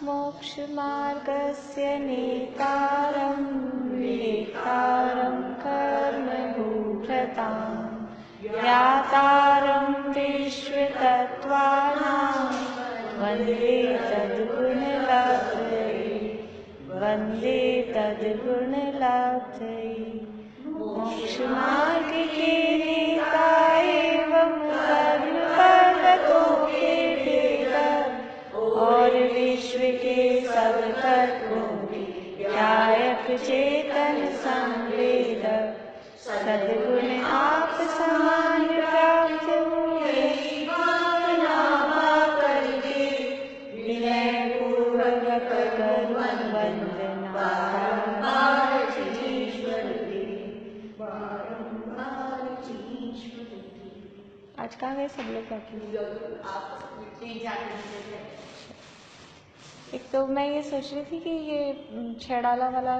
मोक्षमार्गस्य नेतारं विनेतारं कर्मभूभृतां ज्ञातारं विश्वतत्त्वानां वन्दे तद्गुणलाब्धये वन्दे तद्गुणलाब्धये। मोक्षमार्ग के नेता एवं कर्मफलकों के भेदा और विश्व के सब तत्वों के ध्यायक चेतन संवेदक सद्गुण आप समान प्राप्त हुए करके विनय पूर्वक करूं वंदना आज कहाँ गए सब लोग बाकी? एक तो मैं ये सोच रही थी कि ये छेड़ाला वाला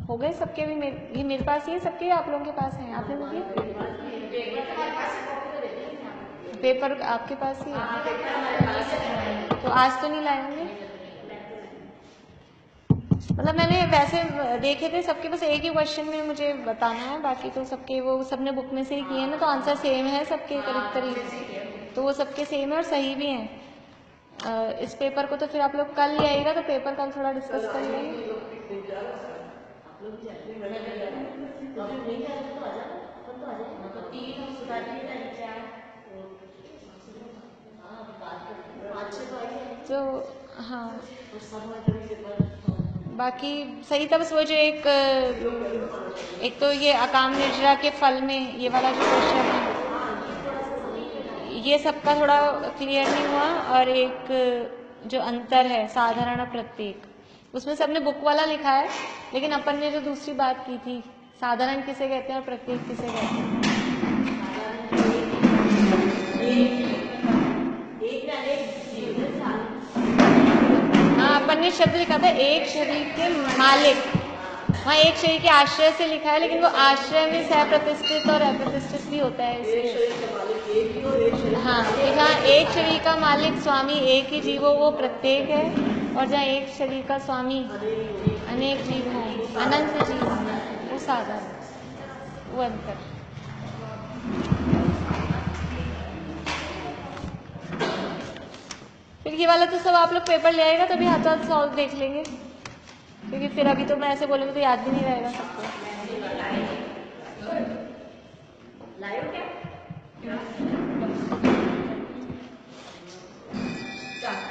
हो गए सबके भी ये मेरे पास ही है सबके आप लोगों के पास हैं? आपने मुझे पेपर आपके पास ही है तो आज तो नहीं लाए होंगे? मतलब मैंने वैसे देखे थे सबके पास एक ही क्वेश्चन में मुझे बताना है, बाकी तो सबके वो सबने बुक में से ही किए हैं ना, तो आंसर सेम है सबके करीब, तो वो सबके सेम है और सही भी हैं। इस पेपर को तो फिर आप लोग कल ले आइएगा, तो पेपर कल थोड़ा डिस्कस कर लेंगे। तो हाँ बाकी सही था, बस वो जो एक तो ये अकाम निर्जरा के फल में ये वाला जो क्वेश्चन है ये सबका थोड़ा क्लियर नहीं हुआ, और एक जो अंतर है साधारण प्रत्येक उसमें सबने बुक वाला लिखा है, लेकिन अपन ने जो दूसरी बात की थी साधारण किसे कहते हैं और प्रत्येक किसे कहते हैं। हाँ अपन ने शब्द लिखा था एक शरीर के मालिक, वहाँ एक शरीर के आश्रय से लिखा है, लेकिन वो आश्रय में सह प्रतिष्ठित और अप्रतिष्ठित भी होता है इसलिए। हाँ तो जहाँ एक शरीर का मालिक स्वामी एक ही जीव हो वो प्रत्येक है, और जहाँ एक शरीर का स्वामी अनेक जीव हों अनंत जीव हों वो साधारण, वो अंतर। फिर ये वाला तो सब आप लोग पेपर ले आएगा तभी हाथ हाथ सॉल्व देख लेंगे, क्योंकि फिर अभी तो मैं ऐसे बोलूँगी तो याद भी नहीं रहेगा सबको।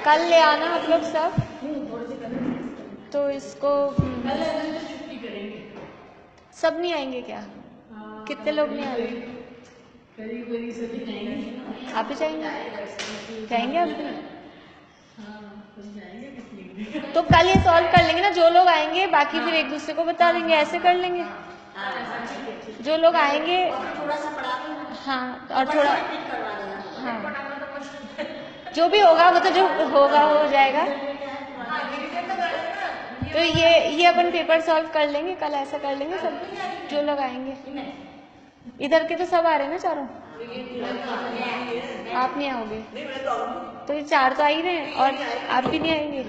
कल ले आना आप लोग सब, तो इसको सब नहीं आएंगे क्या? कितने लोग नहीं आ रहे? आप भी जाएंगे? आप भी? तो कल ये सॉल्व कर लेंगे ना, जो लोग आएंगे बाकी फिर एक दूसरे को बता देंगे, ऐसे कर लेंगे। जो लोग आएंगे हाँ, और थोड़ा हाँ जो भी होगा वो तो जो होगा हो जाएगा। तो ये अपन पेपर सॉल्व कर लेंगे कल, ऐसा कर लेंगे सब जो लोग आएंगे। इधर के तो सब आ रहे हैं ना चारों, आप नहीं आओगे तो ये चार तो आ ही रहे हैं, और आप भी नहीं आएंगे।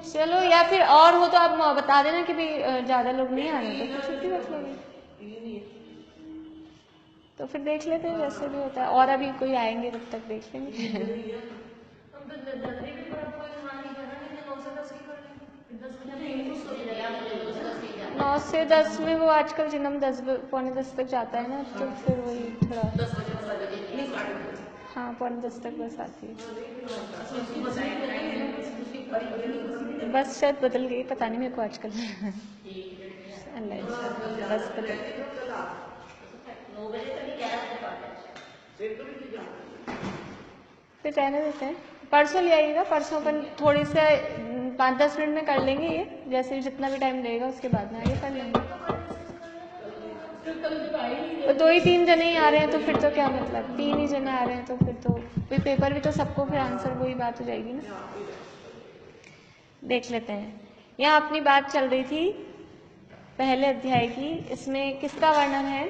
चलो, या फिर और हो तो आप बता देना कि भाई ज्यादा लोग नहीं आ रहे तो फिर छुट्टी रख लेंगे, तो फिर देख लेते हैं जैसे भी होता है, और अभी कोई आएंगे तब तक देख लेंगे। 9 से 10 में वो आजकल जिनम 10 पौने 10 तक जाता है ना, तो फिर वही थोड़ा हाँ 9:45 तक बस आती है। बस शायद बदल गई, पता नहीं मेरे को आजकल। बस बदल फिर रहने देते हैं, परसों ले आइएगा। परसों अपन थोड़ी से 5-10 मिनट में कर लेंगे ये, जैसे जितना भी टाइम लगेगा उसके बाद में आगे कर लेंगे। तो 2 ही 3 जने ही आ रहे हैं तो फिर तो क्या मतलब, 3 ही जने आ रहे हैं तो फिर तो पेपर भी तो सबको फिर आंसर वही बात हो जाएगी ना। देख लेते हैं, यहाँ अपनी बात चल रही थी पहले अध्याय की, इसमें किसका वर्णन है?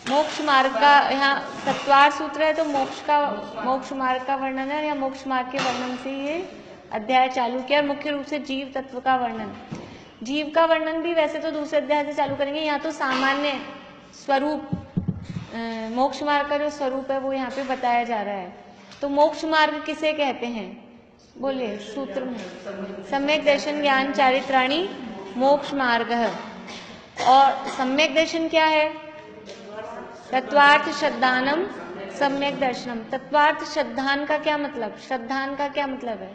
मोक्ष मार्ग का यहाँ तत्वार सूत्र है, तो मोक्ष मार्ग का वर्णन है, या मोक्ष मार्ग के वर्णन से ये अध्याय चालू किया। और मुख्य रूप से जीव तत्व का वर्णन, जीव का वर्णन भी वैसे तो दूसरे अध्याय से चालू करेंगे। यहाँ तो सामान्य स्वरूप, मोक्ष मार्ग का जो स्वरूप है वो यहाँ पे बताया जा रहा है। तो मोक्ष मार्ग किसे कहते हैं, बोलिए सूत्र में, सम्यक दर्शन ज्ञान चारित्राणी मोक्ष मार्ग है। और सम्यक दर्शन क्या है, तत्वार्थ श्रद्धानम सम्यक दर्शनम। तत्वार्थ श्रद्धान का क्या मतलब, श्रद्धान का क्या मतलब है,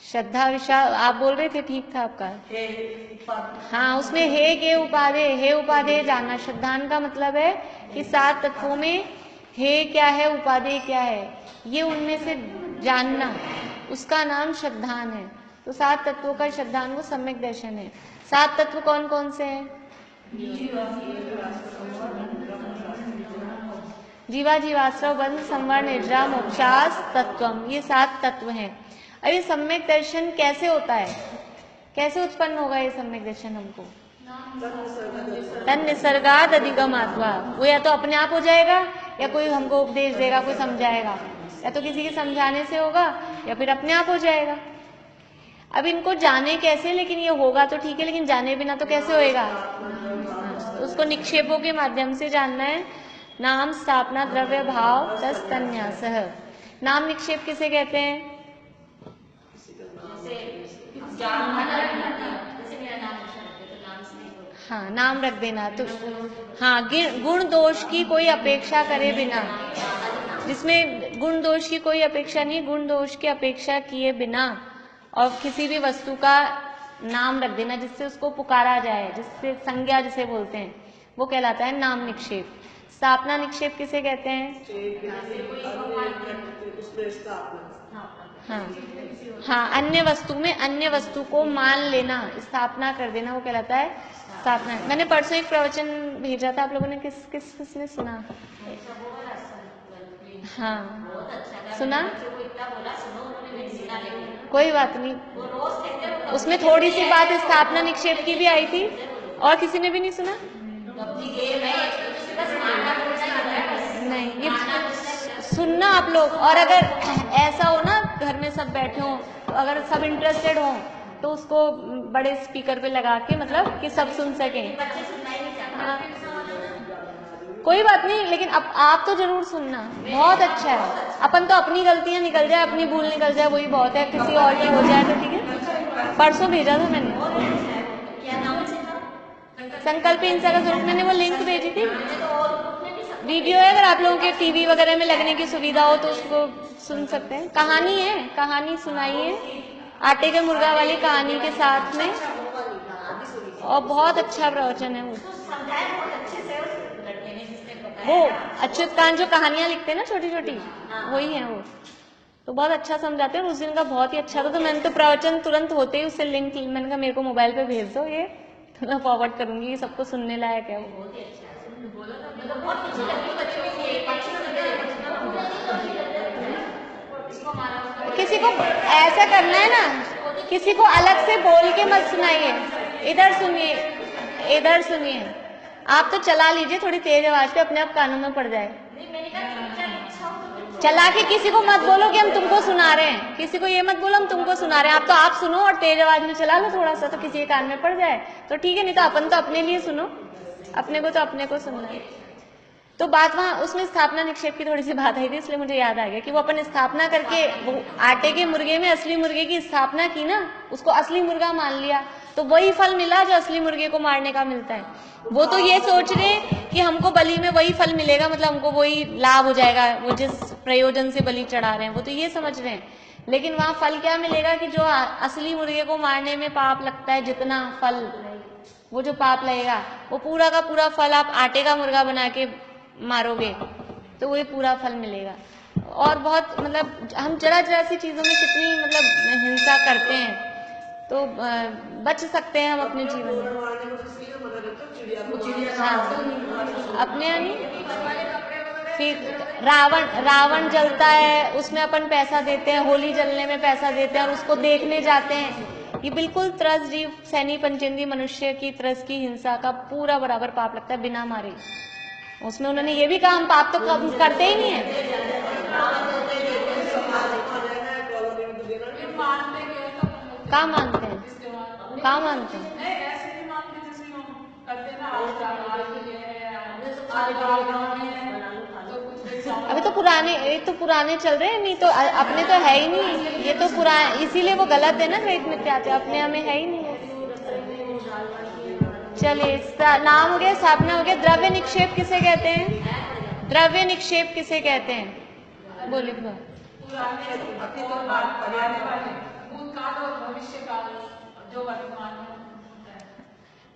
श्रद्धा विश्वास, आप बोल रहे थे, ठीक था आपका। हाँ, उसमें हे के उपाधेय, हे उपाधेय जानना। श्रद्धान का मतलब है कि 7 तत्वों में हे क्या है, उपाधेय क्या है, ये उनमें से जानना, उसका नाम श्रद्धान है। तो 7 तत्वों का श्रद्धान को सम्यक दर्शन है। 7 तत्व कौन कौन से हैं, जीवा जीवाश्रव बंध संवर निद्रा मोक्षास तत्वम, ये 7 तत्व हैं। अब ये सम्यक दर्शन कैसे होता है, कैसे उत्पन्न होगा ये सम्यक दर्शन हमको, तन निसर्गाद अधिगमात्वा। वो या तो अपने आप हो जाएगा, या कोई हमको उपदेश देगा, कोई समझाएगा, या तो किसी के समझाने से होगा, या फिर अपने आप हो जाएगा। अब इनको जाने कैसे, लेकिन ये होगा तो ठीक है, लेकिन जाने बिना तो कैसे होएगा, उसको निक्षेपों के माध्यम से जानना है। नाम स्थापना द्रव्य भाव तस् तन्यास। नाम निक्षेप किसे कहते हैं, हाँ नाम रख देना। तो हाँ, गुण दोष की कोई अपेक्षा करे बिना, जिसमें गुण दोष की कोई अपेक्षा नहीं, गुण दोष की अपेक्षा किए बिना, और किसी भी वस्तु का नाम रख देना जिससे उसको पुकारा जाए, जिससे संज्ञा जिसे बोलते हैं, वो कहलाता है नाम निक्षेप। स्थापना निक्षेप किसे कहते हैं, हाँ अन्य वस्तु में अन्य वस्तु को मान लेना, स्थापना कर देना, वो कहलाता है स्थापना। मैंने परसों एक प्रवचन भेजा था, आप लोगों ने किसने सुना, हाँ सुना, कोई बात नहीं, उसमें थोड़ी सी बात स्थापना निक्षेप की भी आई थी, और किसी ने भी नहीं सुना, नहीं ये सुनना आप लोग। और अगर ऐसा हो ना, घर में सब बैठे हो, तो अगर सब इंटरेस्टेड हो तो उसको बड़े स्पीकर पे लगा के, मतलब कि सब सुन सकें। कोई बात नहीं, लेकिन अब आप तो जरूर सुनना, बहुत अच्छा है। अपन तो अपनी गलतियां निकल जाए, अपनी भूल निकल जाए, वही बहुत है, किसी और की हो जाए तो ठीक है। परसों भेजा था मैंने, संकल्प हिंसा का स्वरूप, मैंने वो लिंक भेजी थी, वीडियो है, अगर आप लोगों के टीवी वगैरह में लगने की सुविधा हो तो उसको सुन सकते हैं। कहानी है, कहानी सुनाई है आटे के मुर्गा वाली कहानी के साथ में, और बहुत अच्छा प्रवचन है वो अच्युतकांत जो कहानियां लिखते हैं ना छोटी छोटी, वही है वो, तो बहुत अच्छा समझाते हैं। उस दिन का बहुत ही अच्छा था, तो मैंने तो प्रवचन तुरंत होते ही उससे लिंक, मैंने कहा मेरे को मोबाइल पे भेज दो, ये तो मैं फॉरवर्ड करूंगी, सबको सुनने लायक है वो। किसी को ऐसा करना है ना, किसी को अलग से बोल के मत सुनाइए, इधर सुनिए, इधर सुनिए। आप तो चला लीजिए थोड़ी तेज आवाज पे, अपने आप कानों में पड़ जाए। चला के किसी को मत बोलो कि हम तुमको सुना रहे हैं, किसी को ये मत बोलो हम तुमको सुना रहे हैं। आप तो आप सुनो और तेज आवाज में चला लो थोड़ा सा, तो किसी के कान में पड़ जाए तो ठीक है, नहीं तो अपन तो अपने लिए सुनो, अपने को तो अपने को सुनना है। तो बात वहाँ उसमें स्थापना निक्षेप की थोड़ी सी बात आई थी, इसलिए मुझे याद आ गया कि वो अपन स्थापना करके, वो आटे के मुर्गे में असली मुर्गे की स्थापना की ना, उसको असली मुर्गा मान लिया, तो वही फल मिला जो असली मुर्गे को मारने का मिलता है। वो तो ये सोच रहे कि हमको बलि में वही फल मिलेगा, मतलब हमको वही लाभ हो जाएगा, वो जिस प्रयोजन से बलि चढ़ा रहे हैं वो तो ये समझ रहे हैं। लेकिन वहाँ फल क्या मिलेगा कि जो असली मुर्गे को मारने में पाप लगता है, जितना फल, वो जो पाप लगेगा, वो पूरा का पूरा फल आप आटे का मुर्गा बना के मारोगे तो वही पूरा फल मिलेगा। और बहुत मतलब हम जरा जरा सी चीजों में कितनी मतलब हिंसा करते हैं, तो बच सकते हैं हम अपने जीवन में। हाँ, अपने यानी फिर रावण जलता है, उसमें अपन पैसा देते हैं, होली जलने में पैसा देते हैं और उसको देखने जाते हैं। ये बिल्कुल त्रस जीव, सैनी पंचेंद्री मनुष्य की त्रस की हिंसा का पूरा बराबर पाप लगता है बिना मारे। उसमें उन्होंने ये भी कहा हम पाप तो कम करते ही नहीं है। कहाँ मानते हैं, कहाँ मानते हैं? अभी तो पुराने चल रहे हैं, नहीं तो अपने तो है ही नहीं, ये तो पुराने, इसीलिए वो गलत है ना द्वैत मिथ्यात्व, अपने हमें है ही नहीं। चलिए, नाम हो गया, स्थापना हो गया। द्रव्य निक्षेप किसे कहते हैं? द्रव्य निक्षेप किसे कहते हैं? बोलिए।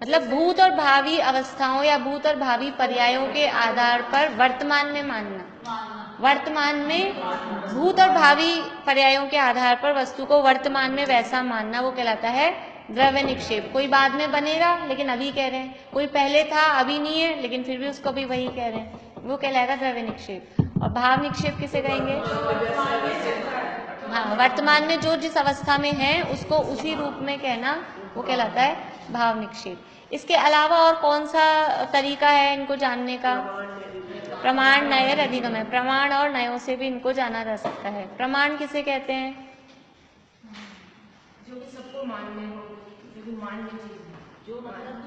मतलब भूत और भावी अवस्थाओं या भूत और भावी पर्यायों के आधार पर वर्तमान में मानना, वर्तमान में भूत और भावी पर्यायों के आधार पर वस्तु को वर्तमान में वैसा मानना, वो कहलाता है द्रव्य निक्षेप। कोई बाद में बनेगा लेकिन अभी कह रहे हैं, कोई पहले था अभी नहीं है लेकिन फिर भी उसको भी वही कह रहे हैं, वो कहलाएगा द्रव्य निक्षेप। और भाव निक्षेप किसे कहेंगे? हाँ, वर्तमान में जो जिस अवस्था में है उसको उसी रूप में कहना, वो कहलाता है भाव निक्षेप। इसके अलावा और कौन सा तरीका है इनको जानने का? प्रमाण, नय और अधिगम है। प्रमाण और नयों से भी इनको जाना जा सकता है। प्रमाण किसे कहते हैं? जो कि सबको मानने हो, जो कि मानने चीज है, जो मतलब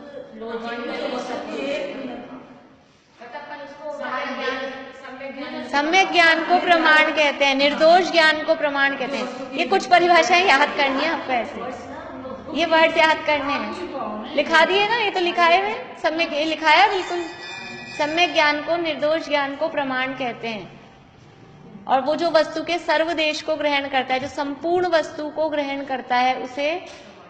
सम्यक ज्ञान को प्रमाण कहते हैं, निर्दोष ज्ञान को प्रमाण कहते हैं। ये कुछ परिभाषाएं याद करनी है आपको, ऐसे ये वर्ड याद करने हैं। लिखा दिए ना, ये तो लिखाए हुए सम्यक, ये लिखाया बिल्कुल। सम्यक ज्ञान को, निर्दोष ज्ञान को प्रमाण कहते हैं। और वो जो वस्तु के सर्वदेश को ग्रहण करता है, जो संपूर्ण वस्तु को ग्रहण करता है, उसे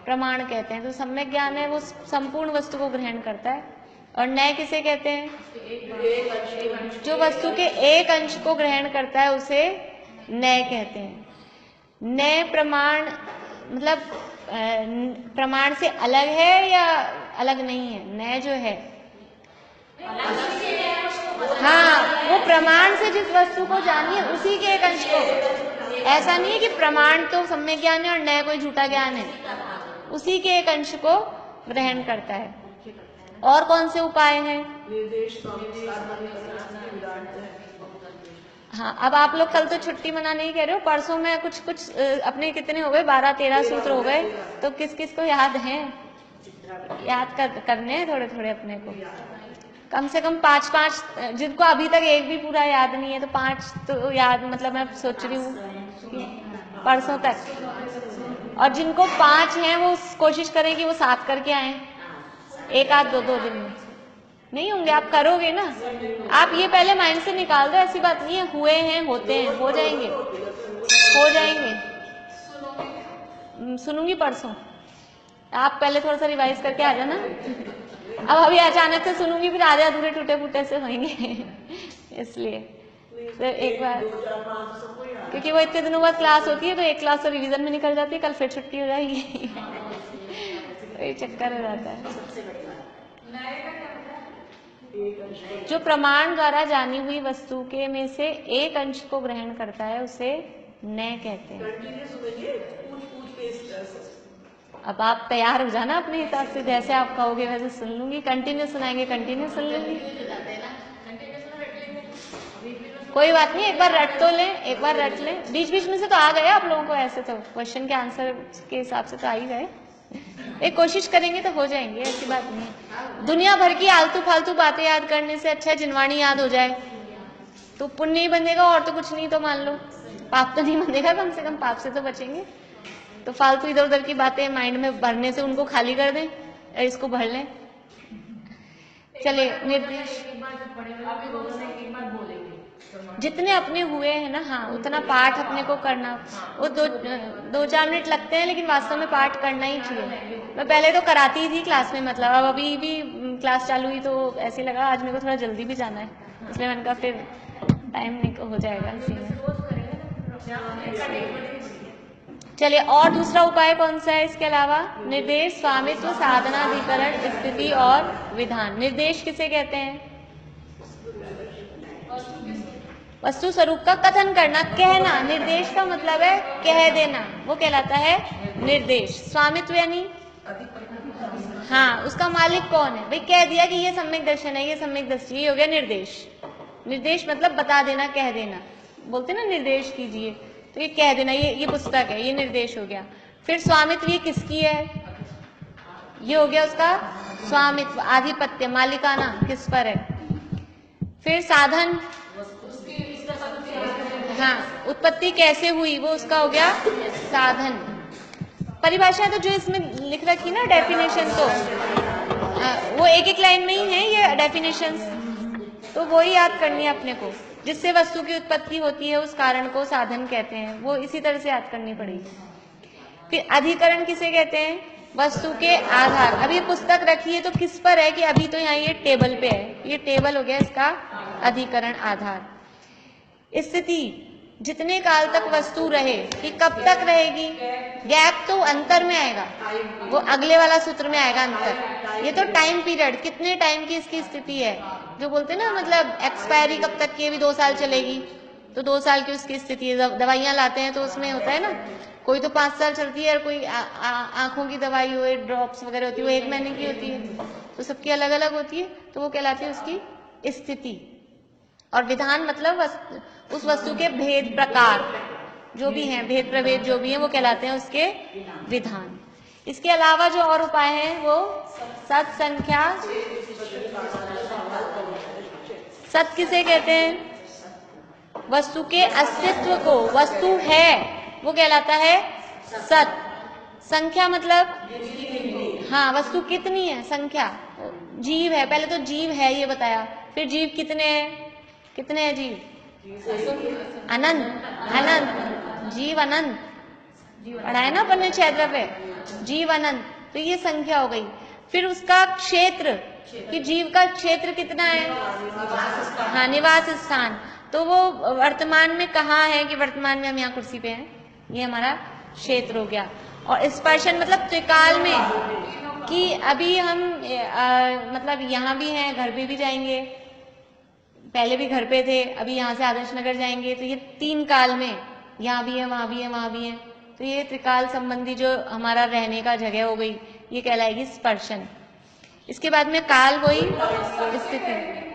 प्रमाण कहते हैं। तो सम्यक ज्ञान है वो संपूर्ण वस्तु को ग्रहण करता है। और नय किसे कहते हैं? जो वस्तु के एक अंश को ग्रहण करता है उसे नय कहते हैं। नय प्रमाण मतलब प्रमाण से अलग है या अलग नहीं है? नय जो है, हाँ, वो प्रमाण से जिस वस्तु को जानिए उसी के एक अंश को, ऐसा नहीं है कि प्रमाण तो सम्यक ज्ञान है और नय कोई झूठा ज्ञान है, उसी के एक अंश को ग्रहण करता है। और कौन से उपाय हैं? हाँ, अब आप लोग कल तो छुट्टी मनाने ही कह रहे हो, परसों में कुछ अपने कितने हो गए, 12-13 सूत्र हो गए, तो किस किस को याद हैं? याद करने हैं थोड़े थोड़े अपने को, कम से कम 5-5, जिनको अभी तक एक भी पूरा याद नहीं है तो 5 तो याद, मतलब मैं सोच रही हूँ परसों तक। और जिनको 5 हैं वो कोशिश करें कि वो 7 करके आए, 1-2 दिन में। नहीं होंगे, आप करोगे ना, आप ये पहले माइंड से निकाल दो, ऐसी बात नहीं है, हुए हैं, होते हैं, हो जाएंगे, हो जाएंगे। सुनूंगी परसों, आप पहले थोड़ा सा रिवाइज करके आ जाना। अब अभी अचानक से सुनूंगी फिर आधे अधूरे टूटे फूटे से होंगे इसलिए तो एक बार, क्योंकि वो इतने दिनों बाद क्लास होती है तो एक क्लास तो रिवीजन में निकल जाती है, कल फिर छुट्टी हो जाएगी तो ये चक्कर हो जाता है। जो प्रमाण द्वारा जानी हुई वस्तु के में से एक अंश को ग्रहण करता है उसे नय कहते हैं। अब आप तैयार हो जाना अपने हिसाब से, जैसे आप कहोगे वैसे सुन लूंगी। कंटिन्यू सुनाएंगे, कंटिन्यू सुन लूंगी, कोई बात नहीं। एक बार रट तो लें, एक बार रट लें, बीच बीच में से तो आ गए आप लोगों को, ऐसे तो क्वेश्चन के आंसर के हिसाब से तो आ ही गए। एक कोशिश करेंगे तो हो जाएंगे, ऐसी बात नहीं। दुनिया भर की आलतू फालतू बातें याद करने से अच्छा है जिनवाणी याद हो जाए, तो पुण्य ही बनेगा, और तो कुछ नहीं, तो मान लो पाप तो नहीं बनेगा, कम से कम पाप से तो बचेंगे। तो फालतू इधर उधर की बातें माइंड में भरने से उनको खाली कर दें, इसको भर लें। चलिए, निर्देश जितने अपने हुए हैं ना, हाँ, उतना पाठ अपने को करना। वो 2-4 मिनट लगते हैं लेकिन वास्तव में पाठ करना ही चाहिए। मैं पहले तो कराती ही थी क्लास में, मतलब अब अभी भी क्लास चालू हुई तो ऐसे लगा आज मेरे को थोड़ा जल्दी भी जाना है, इसलिए मैंने कहा फिर टाइम हो जाएगा इसी में। चलिए, और दूसरा उपाय कौन सा है इसके अलावा? निर्देश, स्वामित्व, साधना, अधिकरण, स्थिति और विधान। निर्देश किसे कहते हैं? वस्तु स्वरूप का कथन करना, कहना। निर्देश का मतलब है कह देना, वो कहलाता है निर्देश। स्वामित्व यानी हाँ, उसका मालिक कौन है, भाई कह दिया कि ये सम्यक दर्शन है, ये सम्यक दृष्टि, ये हो गया निर्देश। निर्देश मतलब बता देना, कह देना, बोलते ना निर्देश कीजिए, तो ये कह देना, ये पुस्तक है, ये निर्देश हो गया। फिर स्वामित्व, ये किसकी है, ये हो गया उसका स्वामित्व, आधिपत्य, मालिकाना, किस पर है। फिर साधन, हाँ, उत्पत्ति कैसे हुई, वो उसका हो गया साधन। परिभाषा तो जो इसमें लिख रखी ना डेफिनेशन, तो वो एक एक लाइन में ही है ये डेफिनेशंस, तो वो ही याद करनी है अपने को। जिससे वस्तु की उत्पत्ति होती है उस कारण को साधन कहते हैं, वो इसी तरह से याद करनी पड़ेगी। फिर अधिकरण किसे कहते हैं, वस्तु के आधार। अब ये पुस्तक रखी है तो किस पर है, कि अभी तो यहाँ ये टेबल पे है, ये टेबल हो गया इसका अधिकरण आधार। स्थिति, जितने काल तक वस्तु रहे, कि कब तक रहेगी, गैप तो अंतर में आएगा, वो अगले वाला सूत्र में आएगा अंतर। ये तो टाइम पीरियड, कितने टाइम की इसकी स्थिति है, जो बोलते हैं ना, मतलब एक्सपायरी कब तक की है, भी 2 साल चलेगी, तो 2 साल की उसकी स्थिति है। दवाइयां लाते हैं तो उसमें होता है ना, कोई तो 5 साल चलती है, और कोई आंखों की दवाई हो, ड्रॉप्स वगैरह होती है, वो 1 महीने की होती है, तो सबकी अलग अलग होती है, तो वो कहलाती है उसकी स्थिति। और विधान मतलब उस वस्तु के भेद प्रकार जो भी हैं, भेद प्रभेद जो भी हैं, वो कहलाते हैं उसके विधान। इसके अलावा जो और उपाय हैं वो सत संख्या। सत किसे कहते हैं, वस्तु के अस्तित्व को, वस्तु है वो कहलाता है सत। संख्या मतलब हाँ, वस्तु कितनी है, संख्या। जीव है, पहले तो जीव है ये बताया, फिर जीव कितने हैं, कितने हैं जीव, अनंत, अनंत, जीव अनंत, पढ़ा है ना अपन ने क्षेत्र पे, जीव अनंत, तो ये संख्या हो गई। फिर उसका क्षेत्र, कि जीव का क्षेत्र कितना है, हाँ, निवास स्थान, तो वो वर्तमान में कहाँ है, कि वर्तमान में हम यहाँ कुर्सी पे हैं, ये हमारा क्षेत्र हो गया। और स्पर्शन मतलब त्रिकाल में, कि अभी हम मतलब यहाँ भी हैं, घर पे भी जाएंगे, पहले भी घर पे थे, अभी यहाँ से आदर्श नगर जाएंगे, तो ये 3 काल में यहाँ भी है, वहां भी है, वहां भी है, तो ये त्रिकाल संबंधी जो हमारा रहने का जगह हो गई, ये कहलाएगी स्पर्शन। इसके बाद में काल हुई स्थिति,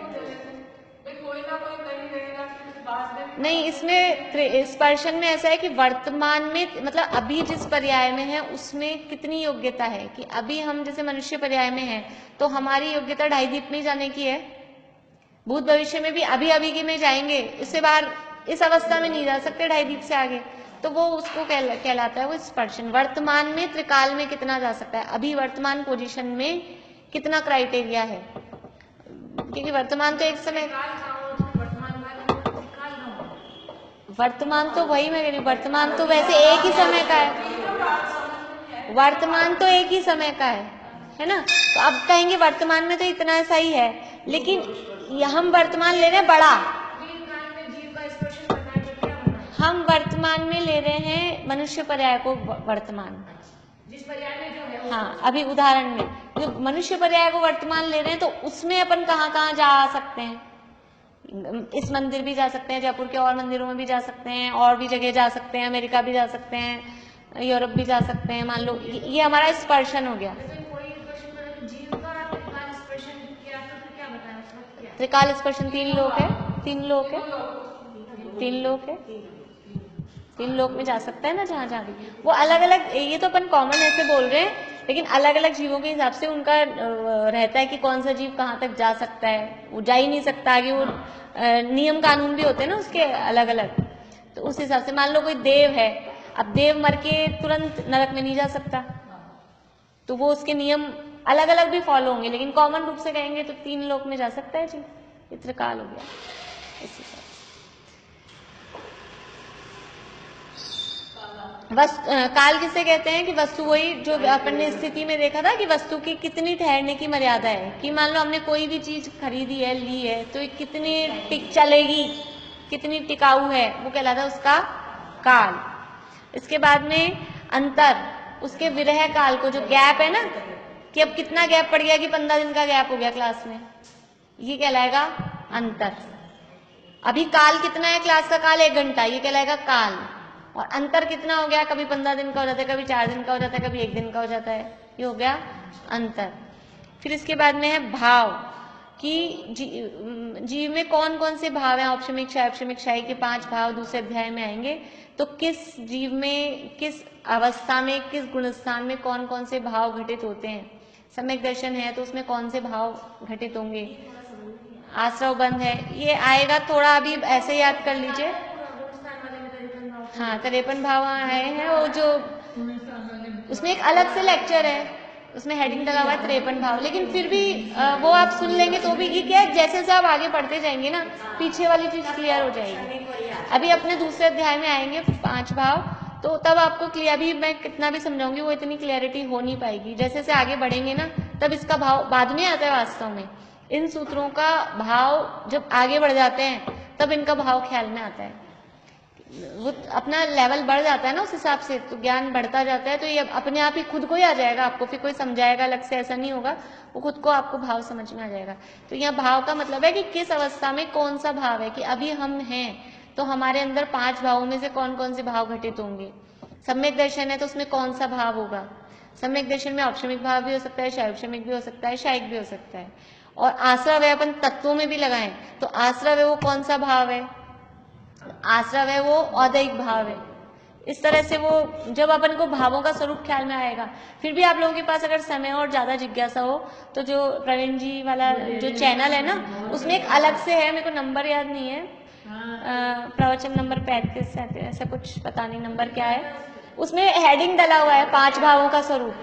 नहीं, इसमें स्पर्शन में ऐसा है कि वर्तमान में, मतलब अभी जिस पर्याय में है उसमें कितनी योग्यता है, कि अभी हम जैसे मनुष्य पर्याय में हैं तो हमारी योग्यता 2.5 दीप में जाने की है, भूत भविष्य में भी अभी अभी की में जाएंगे, इससे बाहर इस अवस्था में नहीं जा सकते 2.5 दीप से आगे, तो वो उसको कहलाता है वो स्पर्शन। वर्तमान में त्रिकाल में कितना जा सकता है, अभी वर्तमान पोजीशन में कितना क्राइटेरिया है, क्योंकि वर्तमान तो एक समय, वर्तमान तो वही मैं कह रही हूँ, वर्तमान तो वैसे एक ही समय का है, वर्तमान तो एक ही समय का है ना। तो अब कहेंगे वर्तमान में तो इतना ऐसा ही है, लेकिन हम वर्तमान ले रहे हैं बड़ा, हम वर्तमान में ले रहे हैं मनुष्य पर्याय को, वर्तमान जिस पर्याय में जो है, हाँ, अभी उदाहरण में जो मनुष्य पर्याय को वर्तमान ले रहे हैं, तो उसमें अपन कहाँ कहाँ जा सकते हैं, इस मंदिर भी जा सकते हैं, जयपुर के और मंदिरों में भी जा सकते हैं, और भी जगह जा सकते हैं, अमेरिका भी जा सकते हैं, यूरोप भी जा सकते हैं, मान लो ये हमारा स्पर्शन हो गया। त्रिकाल स्पर्शन 3 लोक है, 3 लोक है, 3 लोक है, 3 लोक में जा सकता है ना, जहाँ जहाँ भी वो अलग अलग, ये तो अपन कॉमन ऐसे बोल रहे हैं, लेकिन अलग अलग जीवों के हिसाब से उनका रहता है कि कौन सा जीव कहाँ तक जा सकता है, वो जा ही नहीं सकता आगे, वो नियम कानून भी होते हैं ना उसके अलग अलग, तो उस हिसाब से मान लो कोई देव है, अब देव मर के तुरंत नरक में नहीं जा सकता, तो वो उसके नियम अलग अलग भी फॉलो होंगे, लेकिन कॉमन रूप से कहेंगे तो 3 लोक में जा सकता है जी, ये त्रिकाल हो गया। इस हिसाब काल किसे कहते हैं, कि वस्तु, वही जो अपन ने स्थिति में देखा था कि वस्तु की कितनी ठहरने की मर्यादा है, कि मान लो हमने कोई भी चीज खरीदी है, ली है, तो कितनी टिक चलेगी, कितनी टिकाऊ है, वो कहलाता है उसका काल। इसके बाद में अंतर, उसके विरह काल को, जो गैप है ना, कि अब कितना गैप पड़ गया, कि 15 दिन का गैप हो गया क्लास में, ये कहलाएगा अंतर। अभी काल कितना है, क्लास का काल 1 घंटा, ये कहलाएगा काल। और अंतर कितना हो गया, कभी 15 दिन का हो जाता है, कभी 4 दिन का हो जाता है, कभी 1 दिन का हो जाता है, ये हो गया अंतर। फिर इसके बाद में है भाव, कि जीव में कौन कौन से भाव हैं, औपशमिक क्षायपशमिक क्षायी के 5 भाव दूसरे अध्याय में आएंगे। तो किस जीव में, किस अवस्था में, किस गुणस्थान में कौन कौन से भाव घटित होते हैं। सम्यक दर्शन है तो उसमें कौन से भाव घटित होंगे। आश्रव बंध है, ये आएगा थोड़ा, अभी ऐसे याद कर लीजिए। हाँ 53 भाव आए हैं, वो जो उसमें एक अलग से लेक्चर है, उसमें हेडिंग लगा हुआ है 53 भाव, लेकिन फिर भी वो आप सुन लेंगे तो भी ये क्या है, जैसे जैसे आप आगे पढ़ते जाएंगे ना पीछे वाली चीज क्लियर हो जाएगी। अभी अपने दूसरे अध्याय में आएंगे 5 भाव, तो तब आपको क्लियर, अभी मैं कितना भी समझाऊंगी वो इतनी क्लियरिटी हो नहीं पाएगी। जैसे जैसे आगे बढ़ेंगे ना तब इसका भाव बाद में आता है। वास्तव में इन सूत्रों का भाव जब आगे बढ़ जाते हैं तब इनका भाव ख्याल में आता है, वो अपना लेवल बढ़ जाता है ना उस हिसाब से, तो ज्ञान बढ़ता जाता है, तो ये अपने आप ही खुद को ही आ जाएगा आपको, फिर कोई समझाएगा अलग से ऐसा नहीं होगा, वो खुद को आपको भाव समझ में आ जाएगा। तो यहाँ भाव का मतलब है कि किस अवस्था में कौन सा भाव है, कि अभी हम हैं तो हमारे अंदर 5 भावों में से कौन कौन से भाव घटित होंगे। सम्यक दर्शन है तो उसमें कौन सा भाव होगा। सम्यक दर्शन में औपशमिक भाव भी हो सकता है, क्षायपशमिक भी हो सकता है, क्षायिक भी हो सकता है। और आश्रव है, अपन तत्वों में भी लगाएं तो आश्रव है वो कौन सा भाव है, आश्रव है वो औदैहिक भाव है। इस तरह से वो जब अपन को भावों का स्वरूप ख्याल में आएगा, फिर भी आप लोगों के पास अगर समय और ज्यादा जिज्ञासा हो तो जो प्रवीण जी वाला जो चैनल है ना उसमें एक अलग से है, मेरे को नंबर याद नहीं है, प्रवचन नंबर 35 ऐसा कुछ, पता नहीं नंबर क्या है, उसमें हेडिंग डला हुआ है 5 भावों का स्वरूप।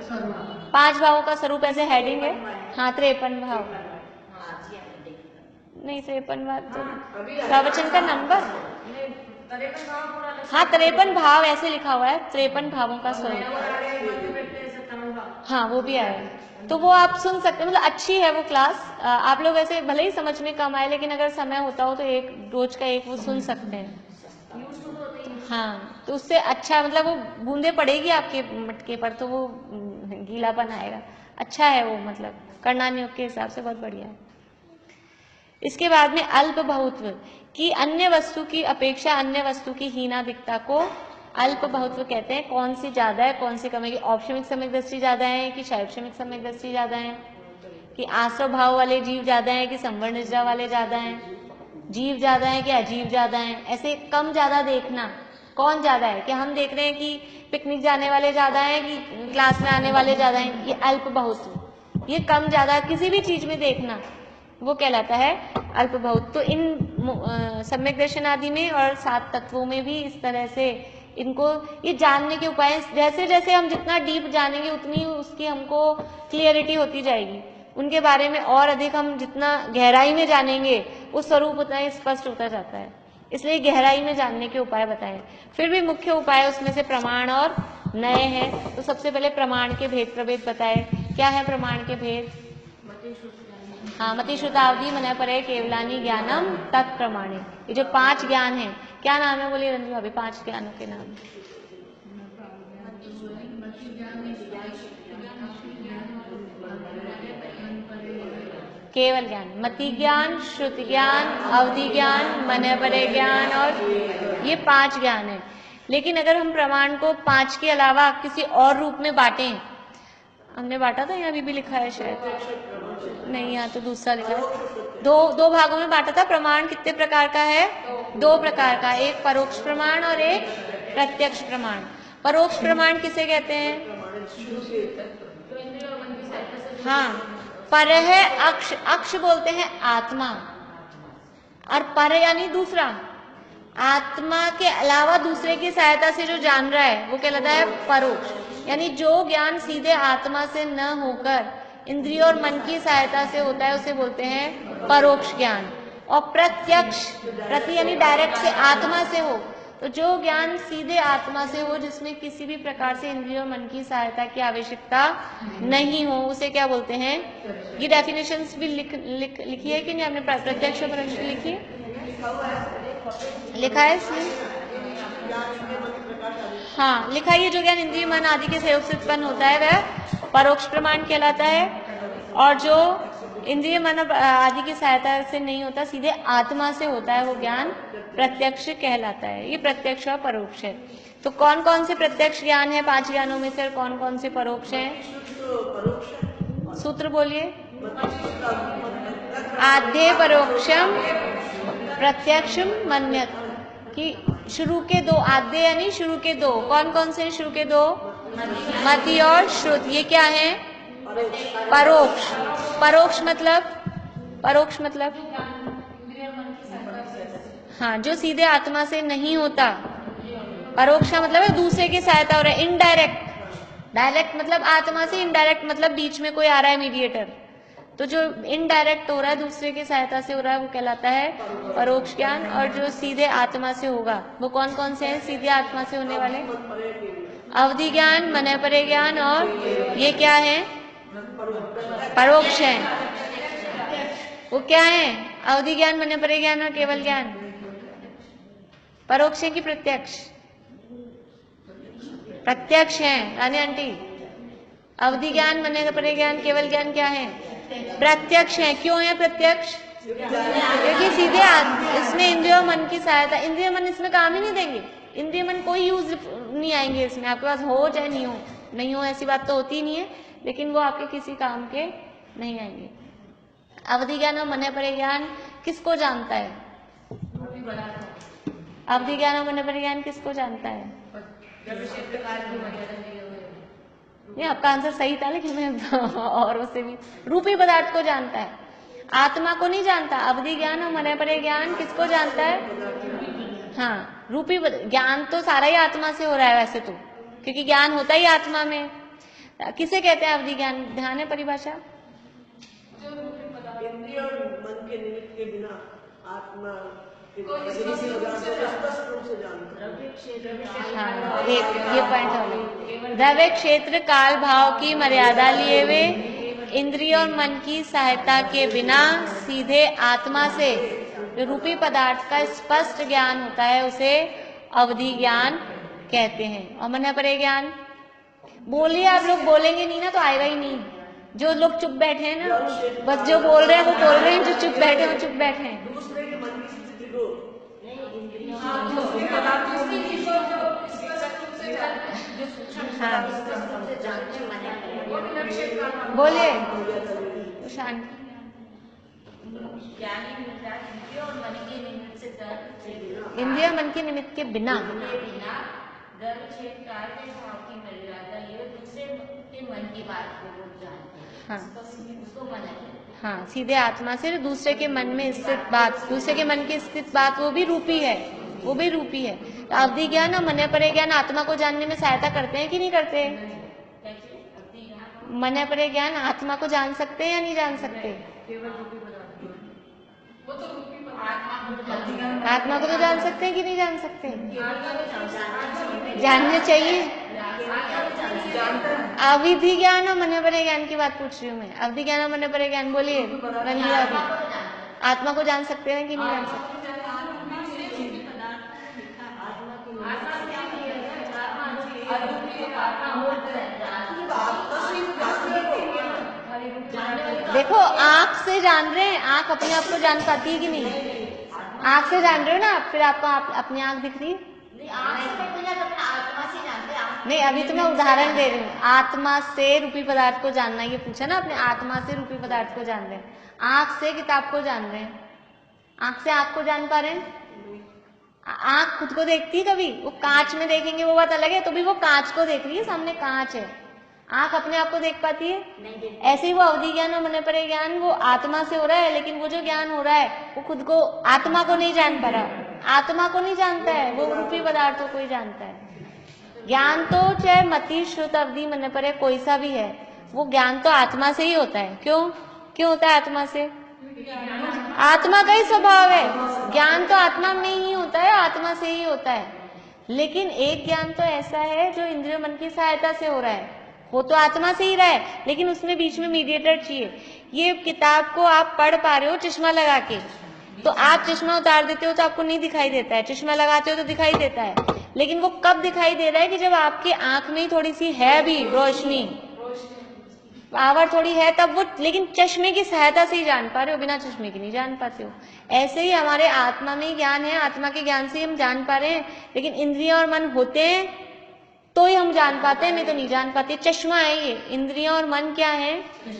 5 भावों का स्वरूप ऐसे हेडिंग है। हाँ 53 भाव नहीं, 53 भाव तो प्रवचन का नंबर, हाँ 53 भाव ऐसे लिखा हुआ है, 53 भावों का स्वरूप। हाँ वो भी आया, तो वो आप सुन सकते हैं, मतलब अच्छी है वो क्लास। आप लोग ऐसे भले ही समझ में कम आए, लेकिन अगर समय होता हो तो एक रोज का एक वो सुन सकते हैं। हाँ तो उससे अच्छा, मतलब वो बूंदे पड़ेगी आपके मटके पर तो वो गीलापन आएगा, अच्छा है वो, मतलब करना नियोग के हिसाब से बहुत बढ़िया है। इसके बाद में अल्प बहुत्व, कि अन्य वस्तु की अपेक्षा अन्य वस्तु की हीनाधिकता को अल्प बहुत्व कहते हैं। कौन सी ज्यादा है कौन सी कम है, कि औपशमिक सम्यक दृष्टि ज्यादा है कि क्षायपशमिक सम्यक दृष्टि ज्यादा है, कि आश्रव भाव वाले जीव ज्यादा है कि संवर्ण निद्रा वाले ज्यादा हैं, जीव ज्यादा है कि अजीव ज्यादा है। ऐसे कम ज्यादा देखना कौन ज्यादा है, कि हम देख रहे हैं कि पिकनिक जाने वाले ज्यादा हैं कि क्लास में आने वाले ज्यादा हैं, ये अल्प बहुत्व। ये कम ज्यादा किसी भी चीज में देखना वो कहलाता है अल्प बहुत। तो इन सम्यक दर्शन आदि में और 7 तत्वों में भी इस तरह से इनको ये जानने के उपाय, जैसे जैसे हम जितना डीप जानेंगे उतनी उसकी हमको क्लियरिटी होती जाएगी, उनके बारे में और अधिक हम जितना गहराई में जानेंगे वो स्वरूप उतना ही स्पष्ट होता जाता है। इसलिए गहराई में जानने के उपाय बताएं। फिर भी मुख्य उपाय उसमें से प्रमाण और नए हैं। तो सबसे पहले प्रमाण के भेद प्रभेद बताए। क्या है प्रमाण के भेद? हाँ, मति श्रुतावधि मन परे केवलानी ज्ञानम तत्प्रमाणे। ये जो 5 ज्ञान हैं, क्या नाम है बोलिए रंजू भाभी, 5 ज्ञानों के नाम? केवल ज्ञान, मति ज्ञान, श्रुति ज्ञान, अवधि ज्ञान, मन परे ज्ञान, और ये 5 ज्ञान है। लेकिन अगर हम प्रमाण को 5 के अलावा किसी और रूप में बांटें, हमने बांटा था, यहाँ भी लिखा है शायद, नहीं यहाँ तो दूसरा लिखा है, दो भागों में बांटा था। प्रमाण कितने प्रकार का है? 2 प्रकार का, एक परोक्ष प्रमाण और एक प्रत्यक्ष प्रमाण। परोक्ष प्रमाण किसे कहते हैं? हाँ, पर है अक्ष, अक्ष बोलते हैं आत्मा, और पर यानी दूसरा, आत्मा के अलावा दूसरे की सहायता से जो जान रहा है वो कहलाता है परोक्ष। यानी जो ज्ञान सीधे आत्मा से न होकर इंद्रिय और मन की सहायता से होता है उसे बोलते हैं परोक्ष ज्ञान। और प्रत्यक्ष, प्रति यानी डायरेक्ट से, आत्मा से हो, तो जो ज्ञान सीधे आत्मा से हो जिसमें किसी भी प्रकार से इंद्रिय और मन की सहायता की आवश्यकता नहीं हो, उसे क्या बोलते हैं? ये डेफिनेशंस भी लिखी है कि नहीं आपने? प्रत्यक्ष और परोक्ष लिखी है, लिखा है इसमें? हाँ लिखा है, जो ज्ञान इंद्रिय मन आदि के सहयोग से उत्पन्न होता है वह परोक्ष प्रमाण कहलाता है। और जो इंद्रिय मन आदि की सहायता से नहीं होता, सीधे आत्मा से होता है वो ज्ञान, प्रत्यक्ष कहलाता है। ये प्रत्यक्ष और परोक्ष है। तो कौन कौन से प्रत्यक्ष ज्ञान है 5 ज्ञानों में से, और कौन कौन से परोक्ष हैं? सूत्र बोलिए। आद्य परोक्षम प्रत्यक्षम मन्यत, कि शुरू के दो, आद्य यानी शुरू के दो, कौन कौन से हैं शुरू के दो? मति और श्रुति। ये क्या है? परोक्ष। परोक्ष मतलब, परोक्ष मतलब हाँ, जो सीधे आत्मा से नहीं होता। परोक्ष का मतलब है दूसरे की सहायता हो रहा है, इनडायरेक्ट। डायरेक्ट मतलब आत्मा से, इनडायरेक्ट मतलब बीच में कोई आ रहा है मीडिएटर। तो जो इनडायरेक्ट हो रहा है, दूसरे की सहायता से हो रहा है, वो कहलाता है परोक्ष ज्ञान। और जो सीधे आत्मा से होगा वो कौन कौन से हैं सीधे आत्मा से होने वाले? अवधि ज्ञान, मन परे ज्ञान, और ये क्या है? परोक्ष है। वो क्या है? अवधि ज्ञान, मन परे ज्ञान और केवल ज्ञान। परोक्ष है कि प्रत्यक्ष? प्रत्यक्ष है रानी आंटी। अवधि ज्ञान, मन परे ज्ञान, केवल ज्ञान क्या है? प्रत्यक्ष है। क्यों है प्रत्यक्ष? क्योंकि सीधे इसमें इंद्रिय और मन की सहायता, इंद्रिय मन इसमें काम ही नहीं देंगे। इंद्रिय मन कोई यूज नहीं आएंगे इसमें, आपके पास हो चाहे नहीं हो ऐसी बात तो होती नहीं है, लेकिन वो आपके किसी काम के नहीं आएंगे। अवधि ज्ञान और मन परे ज्ञान किसको जानता है? अवधि ज्ञान और मन परे ज्ञान किसको जानता है? नहीं, आपका आंसर सही था, लेकिन मैं और उससे भी रूपी पदार्थ को जानता है, आत्मा को नहीं जानता। अवधि ज्ञान और मन परे ज्ञान किसको जानता है? हाँ, रूपी ज्ञान तो सारा ही आत्मा से हो रहा है वैसे तो, क्योंकि ज्ञान होता ही आत्मा में। किसे कहते हैं अवधि ज्ञान? ध्यान है परिभाषा? इंद्रिय और मन के निमित्त के बिना आत्मा हाँ, ये पॉइंट है। द्रव्य क्षेत्र काल भाव की मर्यादा लिए हुए इंद्रिय और मन की सहायता के बिना सीधे आत्मा से जो रूपी पदार्थ का स्पष्ट ज्ञान होता है उसे अवधि ज्ञान कहते हैं। और मन परे ज्ञान बोलिए, आप लोग बोलेंगे नहीं ना तो आएगा ही नहीं। जो लोग चुप बैठे हैं ना, बस जो बोल रहे हैं वो बोल रहे हैं, जो चुप बैठे हैं वो चुप बैठे हैं। हाँ, बोलिए शांत। इंद्रिय मन के निमित्त के बिना हाँ, सीधे आत्मा से दूसरे के मन में स्थित बात, दूसरे के मन की स्थित बात, वो भी रूपी है, वो भी रूपी है। तो अवधि ज्ञान और मन परे ज्ञान आत्मा को जानने में सहायता करते हैं कि नहीं करते? मन परे ज्ञान आत्मा को जान सकते हैं या नहीं जान सकते? आत्मा को तो जान सकते हैं कि नहीं जान सकते? जानने चाहिए। अवधि ज्ञान और मन परे ज्ञान की बात पूछ रही हूँ मैं। अवधि ज्ञान और मन परे ज्ञान बोलिए रंजीता जी, आत्मा को जान सकते हैं कि नहीं जान सकते? देखो, आंख से जान रहे हैं, आंख अपने आप को जान पाती है कि नहीं? आंख से जान रहे हो ना, फिर आपको अपनी आंख दिख रही है? नहीं, अभी तो मैं उदाहरण दे रही हूँ। आत्मा से रूपी पदार्थ को जानना, ये पूछा ना अपने, आत्मा से रूपी पदार्थ को जान रहे हैं। आंख से किताब को जान रहे हैं, आंख से आंख को जान पा रहे हैं? आंख खुद को देखती है कभी? वो कांच में देखेंगे वो बात अलग है, तो भी वो कांच को देख रही है, सामने कांच है। आंख अपने आप को देख पाती है? ऐसे ही वो अवधि ज्ञान और मन परे ज्ञान वो आत्मा से हो रहा है, लेकिन वो जो ज्ञान हो रहा है वो खुद को, आत्मा को नहीं जान पा रहा, आत्मा को नहीं जानता है, वो रूपी पदार्थों को ही जानता है। ज्ञान तो चाहे मति श्रुत अवधि मन परे कोई सा भी है, वो ज्ञान तो आत्मा से ही होता है। क्यों होता है आत्मा से? आत्मा का ही स्वभाव है। ज्ञान तो आत्मा में ही होता है, आत्मा से ही होता है। लेकिन एक ज्ञान तो ऐसा है जो इंद्रिय मन की सहायता से हो रहा है, वो तो आत्मा से ही रहा है, लेकिन उसमें बीच में मीडिएटर चाहिए। ये किताब को आप पढ़ पा रहे हो चश्मा लगा के, तो आप चश्मा उतार देते हो तो आपको नहीं दिखाई देता है, चश्मा लगाते हो तो दिखाई देता है। लेकिन वो कब दिखाई दे रहा है? कि जब आपकी आंख में ही थोड़ी सी है भी रोशनी, पावर थोड़ी है तब वो, लेकिन चश्मे की सहायता से ही जान पा रहे हो, बिना चश्मे की नहीं जान पाते हो। ऐसे ही हमारे आत्मा में ज्ञान है, आत्मा के ज्ञान से ही हम जान पा रहे हैं, लेकिन इंद्रियां और मन होते हैं तो ही हम जान पाते हैं, नहीं तो नहीं जान पाते। चश्मा है ये, इंद्रियां और मन क्या है,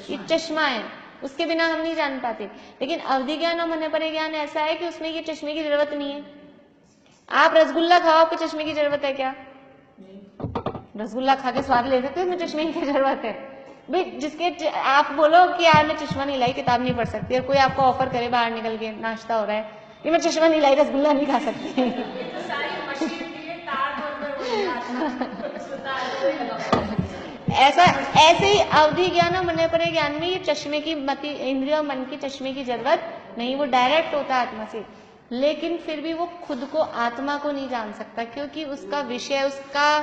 ये चश्मा है, उसके बिना हम नहीं जान पाते। लेकिन अवधि ज्ञान और मन परे ज्ञान ऐसा है कि उसमें ये चश्मे की जरूरत नहीं है। आप रसगुल्ला खाओ, आपको चश्मे की जरूरत है क्या? रसगुल्ला खा के स्वाद ले सकते हो, उसमें चश्मे की जरूरत है भाई? जिसके आप बोलो कि यार मैं चश्मा नहीं लाई, किताब नहीं पढ़ सकती, और कोई आपको ऑफर करे बाहर निकल के, नाश्ता हो रहा है, कि मैं चश्मा नहीं लाई, रसगुल्ला नहीं खा सकती। ऐसा ऐसे ही अवधि ज्ञान और मन परे ज्ञान में ये चश्मे की मति, इंद्रिय और मन की चश्मे की जरूरत नहीं, वो डायरेक्ट होता है आत्मा से। लेकिन फिर भी वो खुद को, आत्मा को नहीं जान सकता, क्योंकि उसका विषय, उसका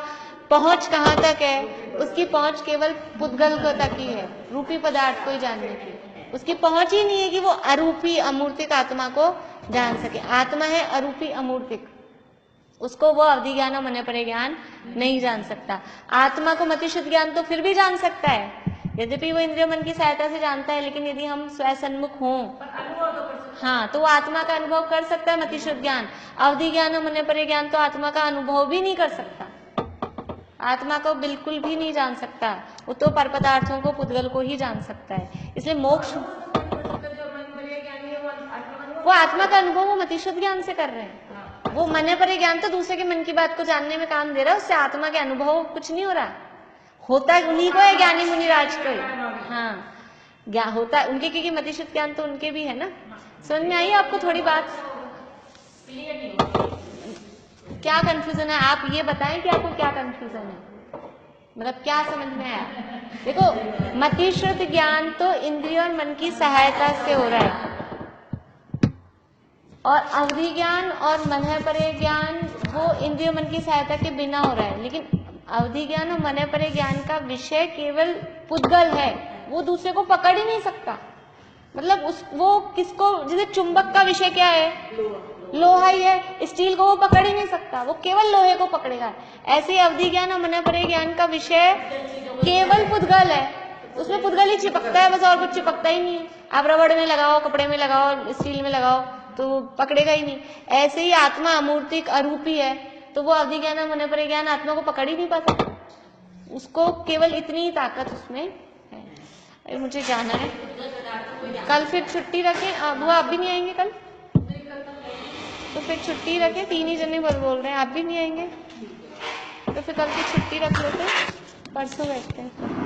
पहुंच कहाँ तक है, उसकी पहुंच केवल पुद्गल को तक ही है, रूपी पदार्थ को ही जानने की। उसकी पहुंच ही नहीं है कि वो अरूपी अमूर्तिक आत्मा को जान सके। आत्मा है अरूपी अमूर्तिक, उसको वो अवधि ज्ञान और मन परे ज्ञान नहीं जान सकता। आत्मा को मतिशुद्ध ज्ञान तो फिर भी जान सकता है, यद्यपि वो इंद्रिय मन की सहायता से जानता है, लेकिन यदि हम स्वसन्मुख हों, हाँ, तो वो आत्मा का अनुभव कर सकता है मतिशुद्ध ज्ञान। अवधि ज्ञान और मन परे ज्ञान तो आत्मा का अनुभव भी नहीं कर सकता, आत्मा को बिल्कुल भी नहीं जान सकता, वो तो पर पदार्थों को, पुद्गल को ही जान सकता है। इसलिए मोक्ष, वो आत्मा का अनुभव वो मतिशुद्ध ज्ञान से कर रहे हैं। वो मन परे ज्ञान तो दूसरे के मन की बात को जानने में काम दे रहा है, उससे आत्मा के अनुभव कुछ नहीं हो रहा। होता उन्हीं को है, ज्ञानी मुनिराज को ही। हाँ, ज्ञान होता है उनके, क्योंकि मतिशुद्ध ज्ञान तो उनके भी है ना। समझ में आई आपको थोड़ी बात? क्या कंफ्यूजन है, आप ये बताएं कि आपको क्या कंफ्यूजन है, मतलब क्या समझ में आया? देखो, मतिशुद्ध ज्ञान तो इंद्रिय और मन की सहायता से हो रहा है, और अवधि ज्ञान और मन परे ज्ञान वो इंद्रिय मन की सहायता के बिना हो रहा है। लेकिन अवधि ज्ञान और मन परे ज्ञान का विषय केवल पुद्गल है, वो दूसरे को पकड़ ही नहीं सकता। मतलब वो किसको, जैसे चुंबक का विषय क्या है, लोहा ही है, स्टील को वो पकड़ ही नहीं सकता, वो केवल लोहे को पकड़ेगा। ऐसे ही अवधि ज्ञान और मन परे ज्ञान का विषय केवल पुद्गल है, उसमें पुद्गल ही चिपकता है बस, और कुछ चिपकता ही नहीं है। आप रबड़ में लगाओ, कपड़े में लगाओ, स्टील में लगाओ तो पकड़ेगा ही नहीं। ऐसे ही आत्मा अमूर्तिक अरूपी है, तो वो अवधि ज्ञान और मन परे ज्ञान आत्मा को पकड़ ही नहीं पाता, उसको केवल इतनी ही ताकत उसमें है। मुझे जाना है, कल फिर छुट्टी रखें, वो आप भी नहीं आएंगे कल, तो फिर छुट्टी रखें, 3 ही जने बोल रहे हैं, आप भी नहीं आएंगे, तो फिर कल की छुट्टी रख लेते, परसों बैठते हैं।